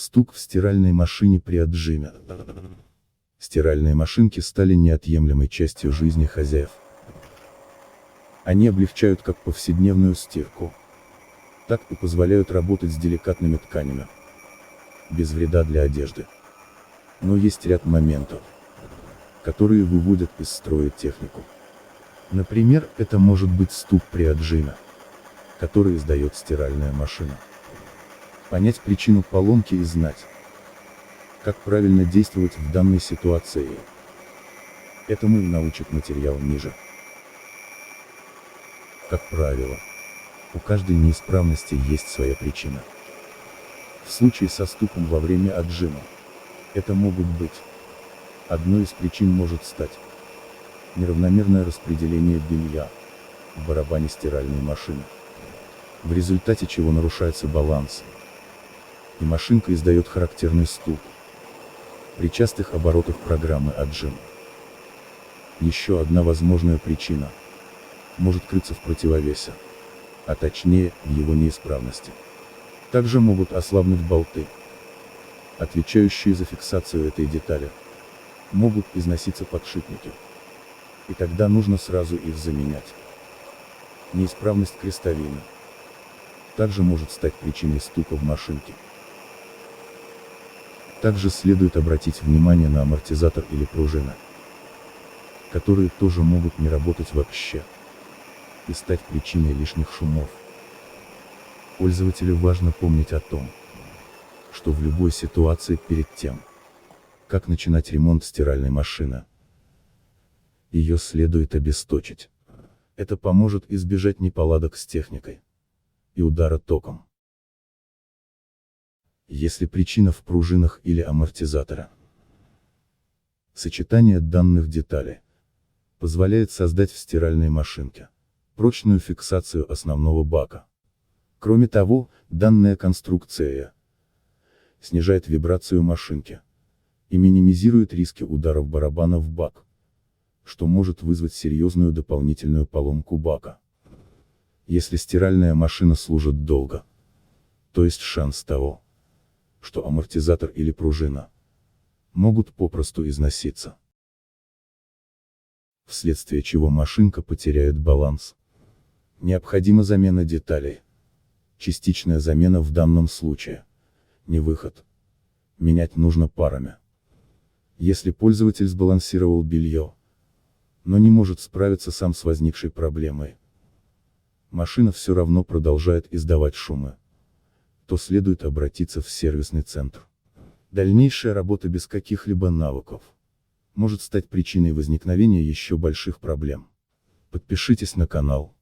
Стук в стиральной машине при отжиме. Стиральные машинки стали неотъемлемой частью жизни хозяев. Они облегчают как повседневную стирку, так и позволяют работать с деликатными тканями, без вреда для одежды. Но есть ряд моментов, которые выводят из строя технику. Например, это может быть стук при отжиме, который издает стиральная машина. Понять причину поломки и знать, как правильно действовать в данной ситуации. Этому и научит материал ниже. Как правило, у каждой неисправности есть своя причина. В случае со стуком во время отжима, это могут быть. Одной из причин может стать неравномерное распределение белья в барабане стиральной машины, в результате чего нарушается баланс, и машинка издает характерный стук при частых оборотах программы отжим. Еще одна возможная причина может крыться в противовесе, а точнее, в его неисправности. Также могут ослабнуть болты, отвечающие за фиксацию этой детали. Могут износиться подшипники, и тогда нужно сразу их заменять. Неисправность крестовины также может стать причиной стука в машинке. Также следует обратить внимание на амортизатор или пружины, которые тоже могут не работать вообще и стать причиной лишних шумов. Пользователю важно помнить о том, что в любой ситуации перед тем, как начинать ремонт стиральной машины, ее следует обесточить. Это поможет избежать неполадок с техникой и удара током. Если причина в пружинах или амортизаторе, сочетание данных деталей позволяет создать в стиральной машинке прочную фиксацию основного бака. Кроме того, данная конструкция снижает вибрацию машинки и минимизирует риски ударов барабана в бак, что может вызвать серьезную дополнительную поломку бака. Если стиральная машина служит долго, то есть шанс того, что амортизатор или пружина могут попросту износиться, вследствие чего машинка потеряет баланс. Необходима замена деталей. Частичная замена в данном случае не выход. Менять нужно парами. Если пользователь сбалансировал белье, но не может справиться сам с возникшей проблемой, машина все равно продолжает издавать шумы, то следует обратиться в сервисный центр. Дальнейшая работа без каких-либо навыков может стать причиной возникновения еще больших проблем. Подпишитесь на канал,